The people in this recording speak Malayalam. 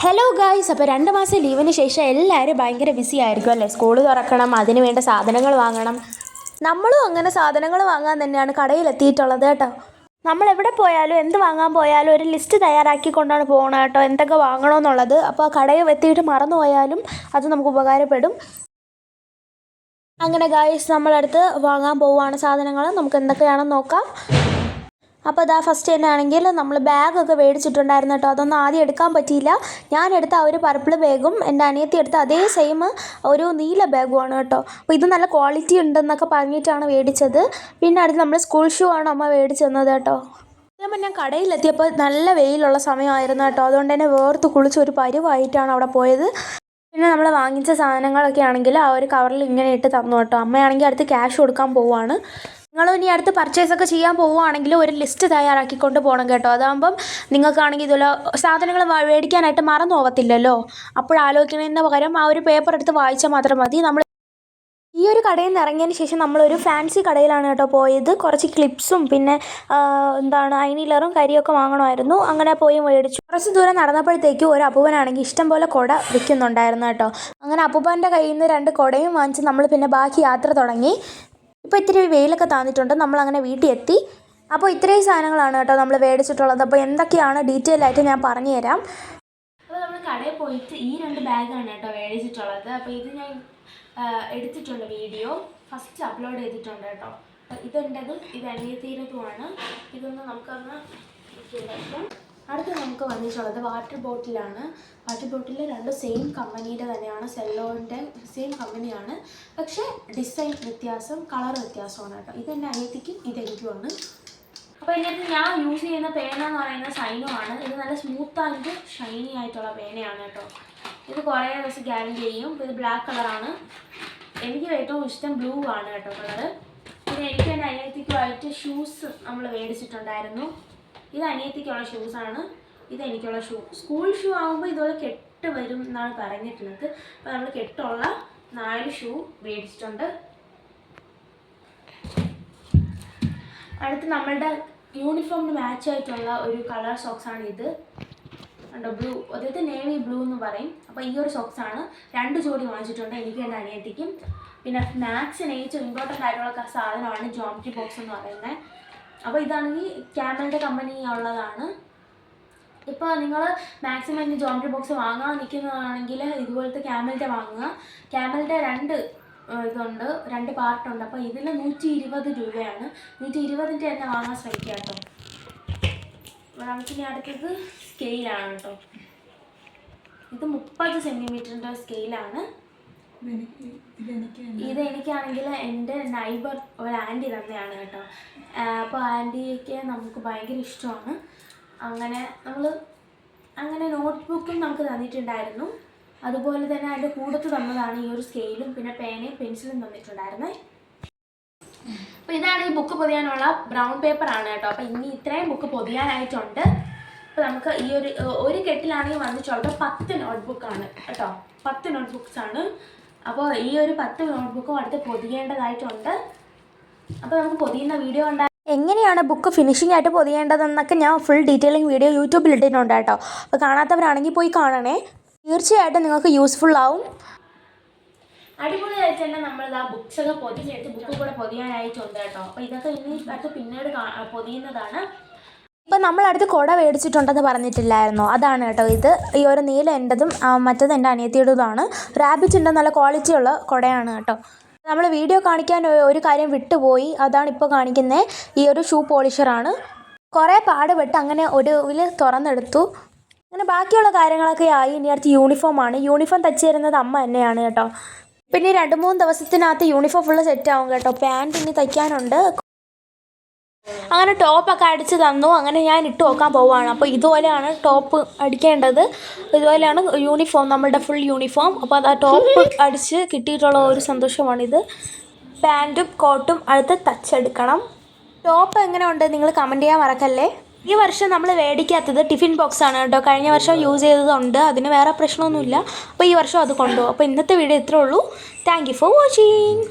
ഹലോ ഗായ്സ്, അപ്പോൾ 2 മാസം ലീവിന് ശേഷം എല്ലാവരും ഭയങ്കര ബിസി ആയിരിക്കും അല്ലേ? സ്കൂൾ തുറക്കണം, അതിന് വേണ്ട സാധനങ്ങൾ വാങ്ങണം. നമ്മളും അങ്ങനെ സാധനങ്ങൾ വാങ്ങാൻ തന്നെയാണ് കടയിലെത്തിയിട്ടുള്ളത് കേട്ടോ. നമ്മൾ എവിടെ പോയാലും എന്ത് വാങ്ങാൻ പോയാലും ഒരു ലിസ്റ്റ് തയ്യാറാക്കിക്കൊണ്ടാണ് പോകുന്നത് കേട്ടോ, എന്തൊക്കെ വാങ്ങണമെന്നുള്ളത്. അപ്പോൾ കടയിൽ എത്തിയിട്ട് മറന്നു പോയാലും അത് നമുക്ക് ഉപകാരപ്പെടും. അങ്ങനെ ഗായ്സ്, നമ്മളടുത്ത് വാങ്ങാൻ പോവുകയാണ് സാധനങ്ങൾ. നമുക്ക് എന്തൊക്കെയാണെന്ന് നോക്കാം. അപ്പോൾ അതാ ഫസ്റ്റ് തന്നെ ആണെങ്കിൽ നമ്മൾ ബാഗൊക്കെ മേടിച്ചിട്ടുണ്ടായിരുന്നു കേട്ടോ. അതൊന്നും ആദ്യം എടുക്കാൻ പറ്റിയില്ല. ഞാൻ എടുത്ത ആ ഒരു പർപ്പിൾ ബാഗും എൻ്റെ അനിയത്തി എടുത്ത അതേ സെയിം ഒരു നീല ബാഗുമാണ് കേട്ടോ. അപ്പോൾ ഇത് നല്ല ക്വാളിറ്റി ഉണ്ടെന്നൊക്കെ പറഞ്ഞിട്ടാണ് മേടിച്ചത്. പിന്നെ അടുത്ത് നമ്മൾ സ്കൂൾ ഷൂ ആണ് അമ്മ മേടിച്ച് തന്നത് കേട്ടോ. അതുമ്പോൾ ഞാൻ കടയിലെത്തിയപ്പോൾ നല്ല വെയിലുള്ള സമയമായിരുന്നു കേട്ടോ. അതുകൊണ്ട് തന്നെ വേർത്ത് കുളിച്ച് ഒരു പരുവായിട്ടാണ് അവിടെ പോയത്. പിന്നെ നമ്മൾ വാങ്ങിച്ച സാധനങ്ങളൊക്കെ ആണെങ്കിൽ ആ ഒരു കവറിൽ ഇങ്ങനെ ഇട്ട് തന്നു കേട്ടോ. അമ്മയാണെങ്കിൽ അടുത്ത് ക്യാഷ് കൊടുക്കാൻ പോവുകയാണ്. നിങ്ങളും ഇനി അടുത്ത് പർച്ചേസൊക്കെ ചെയ്യാൻ പോവുകയാണെങ്കിൽ ഒരു ലിസ്റ്റ് തയ്യാറാക്കിക്കൊണ്ട് പോകണം കേട്ടോ. അതാകുമ്പം നിങ്ങൾക്കാണെങ്കിൽ ഇതുപോലെ സാധനങ്ങൾ മേടിക്കാനായിട്ട് മറന്നു പോകത്തില്ലല്ലോ. അപ്പോഴാലോചിക്കുന്നതിന് പകരം ആ ഒരു പേപ്പർ എടുത്ത് വായിച്ചാൽ മാത്രം മതി. നമ്മൾ ഈ ഒരു കടയിൽ നിന്ന് ഇറങ്ങിയതിന് ശേഷം നമ്മളൊരു ഫാൻസി കടയിലാണ് കേട്ടോ പോയത്. കുറച്ച് ക്ലിപ്സും പിന്നെ ഐനീലറും കരിയൊക്കെ വാങ്ങണമായിരുന്നു. അങ്ങനെ പോയി മേടിച്ചു. കുറച്ച് ദൂരം നടന്നപ്പോഴത്തേക്കും ഒരു അപ്പൂപ്പനാണെങ്കിൽ ഇഷ്ടം പോലെ കുട വിൽക്കുന്നുണ്ടായിരുന്നു കേട്ടോ. അങ്ങനെ അപ്പൂപ്പൻ്റെ കയ്യിൽ നിന്ന് 2 കുടയും വാങ്ങിച്ച് നമ്മൾ പിന്നെ ബാക്കി യാത്ര തുടങ്ങി. ഇപ്പോൾ ഇത്തിരി വെയിലൊക്കെ താന്നിട്ടുണ്ട്. നമ്മളങ്ങനെ വീട്ടിൽ എത്തി. അപ്പോൾ ഇത്രയും സാധനങ്ങളാണ് കേട്ടോ നമ്മൾ മേടിച്ചിട്ടുള്ളത്. അപ്പോൾ എന്തൊക്കെയാണ് ഡീറ്റെയിൽ ആയിട്ട് ഞാൻ പറഞ്ഞു തരാം. അപ്പോൾ നമ്മൾ കടയിൽ പോയിട്ട് ഈ 2 ബാഗാണ് കേട്ടോ മേടിച്ചിട്ടുള്ളത്. അപ്പോൾ ഇത് ഞാൻ എടുത്തിട്ടുണ്ട്, വീഡിയോ ഫസ്റ്റ് അപ്ലോഡ് ചെയ്തിട്ടുണ്ട് കേട്ടോ. ഇതെൻ്റെതും ഇത് അനിയത്തിയുടേതുമാണ്. ഇതൊന്ന് നമുക്കൊന്ന് വയ്ക്കാം. അടുത്ത് നമുക്ക് വന്നിട്ടുള്ളത് വാട്ടർ ബോട്ടിലാണ്. വാട്ടർ ബോട്ടിൽ 2 സെയിം കമ്പനിയുടെ തന്നെയാണ്, സെല്ലോൻ്റെ സെയിം കമ്പനിയാണ്. പക്ഷേ ഡിസൈൻ വ്യത്യാസം, കളർ വ്യത്യാസമാണ് കേട്ടോ. ഇതെൻ്റെ അനിയത്തിക്കും ഇതെനിക്കുമാണ്. അപ്പോൾ ഇതിനകത്ത് ഞാൻ യൂസ് ചെയ്യുന്ന പേന എന്ന് പറയുന്നത് സൈനോ ആണ്. ഇത് നല്ല സ്മൂത്ത് ആൻഡ് ഷൈനി ആയിട്ടുള്ള പേനയാണ് കേട്ടോ. ഇത് കുറേ ദിവസം ഗ്യാരണ്ടി ചെയ്യും. ഇത് ബ്ലാക്ക് കളറാണ്. എനിക്ക് ഏറ്റവും ഇഷ്ടം ബ്ലൂ ആണ് കേട്ടോ കളറ്. പിന്നെ എനിക്ക് എൻ്റെ അനിയത്തിക്കുമായിട്ട് ഷൂസ് നമ്മൾ മേടിച്ചിട്ടുണ്ടായിരുന്നു. ഇത് അനിയത്തിക്കുള്ള ഷൂസാണ്, ഇത് എനിക്കുള്ള ഷൂ. സ്കൂൾ ഷൂ ആകുമ്പോൾ ഇതുപോലെ കെട്ട് വരും എന്നാണ് പറഞ്ഞിട്ടുള്ളത്. അപ്പോൾ നമ്മൾ കെട്ടുള്ള 4 ഷൂ മേടിച്ചിട്ടുണ്ട്. അടുത്ത് നമ്മളുടെ യൂണിഫോമിന് മാച്ചായിട്ടുള്ള ഒരു കളർ സോക്സാണ് ഇത് കണ്ടോ, ബ്ലൂ, അതായത് നേവി ബ്ലൂ എന്ന് പറയും. അപ്പോൾ ഈ ഒരു സോക്സാണ് 2 ജോഡി വാങ്ങിച്ചിട്ടുണ്ട്, എനിക്കും എൻ്റെ അനിയത്തിക്കും. പിന്നെ മാത്സിന് ഏറ്റവും ഇമ്പോർട്ടൻ്റ് ആയിട്ടുള്ള സാധനമാണ് ജോമെട്രി ബോക്സ് എന്ന് പറയുന്നത്. അപ്പോൾ ഇതാണെങ്കിൽ ക്യാമലിൻ്റെ കമ്പനി ഉള്ളതാണ്. ഇപ്പോൾ നിങ്ങൾ മാക്സിമം ഇനി ജോമെട്രി ബോക്സ് വാങ്ങാൻ നിൽക്കുന്നതാണെങ്കിൽ ഇതുപോലത്തെ ക്യാമലിൻ്റെ വാങ്ങുക. ക്യാമലിൻ്റെ 2 ഇതുണ്ട്, 2 പാർട്ടുണ്ട്. അപ്പോൾ ഇതിൽ 120 രൂപയാണ്. 120ൻ്റെ തന്നെ വാങ്ങാൻ ശ്രമിക്കുക കേട്ടോ. നമുക്കിനി അടുത്തത് സ്കെയിലാണ് കേട്ടോ. ഇത് 30 സെൻറ്റിമീറ്ററിൻ്റെ സ്കെയിലാണ്. ഇത് എനിക്കാണെങ്കിൽ എൻ്റെ നൈബർ ഒരു ആൻറ്റി തന്നെയാണ് കേട്ടോ. അപ്പോൾ ആൻറ്റിക്ക് നമുക്ക് ഭയങ്കര ഇഷ്ടമാണ്. അങ്ങനെ നോട്ട്ബുക്കും നമുക്ക് തന്നിട്ടുണ്ടായിരുന്നു. അതുപോലെ തന്നെ അതിൻ്റെ കൂടത്ത് തന്നതാണ് ഈ ഒരു സ്കെയിലും പിന്നെ പേനയും പെൻസിലും തന്നിട്ടുണ്ടായിരുന്നേ. അപ്പോൾ ഇതാണ് ഈ ബുക്ക് പൊതിയാനുള്ള ബ്രൗൺ പേപ്പറാണ് കേട്ടോ. അപ്പോൾ ഇനി ഇത്രയും ബുക്ക് പൊതിയാനായിട്ടുണ്ട്. അപ്പോൾ നമുക്ക് ഈ ഒരു കെട്ടിലാണെങ്കിൽ വന്നിട്ടുള്ളത് 10 നോട്ട്ബുക്കാണ് കേട്ടോ. 10 നോട്ട്ബുക്സാണ്. അപ്പോൾ ഈ ഒരു 10 നോട്ട്ബുക്കും അടുത്ത് പൊതിയേണ്ടതായിട്ടുണ്ട്. അപ്പോൾ നമുക്ക് പൊതിയുന്ന വീഡിയോ എങ്ങനെയാണ് ബുക്ക് ഫിനിഷിംഗ് ആയിട്ട് പൊതിയേണ്ടതെന്നൊക്കെ ഞാൻ ഫുൾ ഡീറ്റെയിലിംഗ് വീഡിയോ യൂട്യൂബിൽ ഇട്ടിട്ടുണ്ട് കേട്ടോ. അപ്പോൾ കാണാത്തവരാണെങ്കിൽ പോയി കാണണേ. തീർച്ചയായിട്ടും നിങ്ങൾക്ക് യൂസ്ഫുൾ ആവും. അടിപൊളിയായിട്ട് തന്നെ നമ്മളിതാ ബുക്സൊക്കെ പൊതിഞ്ഞെടുത്ത് ബുക്ക് കൂടെ പൊതിയാനായിട്ടുണ്ട് കേട്ടോ. അപ്പോൾ ഇതൊക്കെ ഇനി അടുത്ത് പിന്നീട് പൊതിയുന്നതാണ്. ഇപ്പം നമ്മളടുത്ത് കുട മേടിച്ചിട്ടുണ്ടെന്ന് പറഞ്ഞിട്ടില്ലായിരുന്നോ? അതാണ് കേട്ടോ ഇത്. ഈ ഒരു നീല എൻ്റെതും മറ്റേത് എൻ്റെ അനിയത്തിയുടേതുമാണ്. റാബിറ്റിൻ്റെ നല്ല ക്വാളിറ്റിയുള്ള കുടയാണ് കേട്ടോ. നമ്മൾ വീഡിയോ കാണിക്കാൻ ഒരു കാര്യം വിട്ടുപോയി, അതാണ് ഇപ്പോൾ കാണിക്കുന്നത്. ഈ ഒരു ഷൂ പോളിഷറാണ്. കുറേ പാടുപെട്ട് അങ്ങനെ ഒടുവിൽ തുറന്നെടുത്തു. അങ്ങനെ ബാക്കിയുള്ള കാര്യങ്ങളൊക്കെ ആയി. ഇനി അടുത്ത് യൂണിഫോമാണ്. യൂണിഫോം തച്ച് തരുന്നത് അമ്മ തന്നെയാണ് കേട്ടോ. പിന്നെ 2-3 ദിവസത്തിനകത്ത് യൂണിഫോം ഫുള്ള് സെറ്റാവും കേട്ടോ. പാൻറ്റ് ഇനി തയ്ക്കാനുണ്ട്. അങ്ങനെ ടോപ്പൊക്കെ അടിച്ച് തന്നു. അങ്ങനെ ഞാൻ ഇട്ട് നോക്കാൻ പോവുകയാണ്. അപ്പോൾ ഇതുപോലെയാണ് ടോപ്പ് അടിക്കേണ്ടത്. ഇതുപോലെയാണ് യൂണിഫോം, നമ്മളുടെ ഫുൾ യൂണിഫോം. അപ്പോൾ അത് ആ ടോപ്പ് അടിച്ച് കിട്ടിയിട്ടുള്ള ഒരു സന്തോഷമാണിത്. പാൻറ്റും കോട്ടും അടുത്ത് തച്ചെടുക്കണം. ടോപ്പ് എങ്ങനെ ഉണ്ട് നിങ്ങൾ കമൻറ്റ് ചെയ്യാൻ മറക്കല്ലേ. ഈ വർഷം നമ്മൾ മേടിക്കാത്തത് ടിഫിൻ ബോക്സാണ് കേട്ടോ. കഴിഞ്ഞ വർഷം യൂസ് ചെയ്തതുണ്ട്, അതിന് വേറെ പ്രശ്നമൊന്നുമില്ല. അപ്പോൾ ഈ വർഷം അത് കൊണ്ടുപോകും. അപ്പോൾ ഇന്നത്തെ വീഡിയോ ഇത്രേ ഉള്ളൂ. Thank you for watching.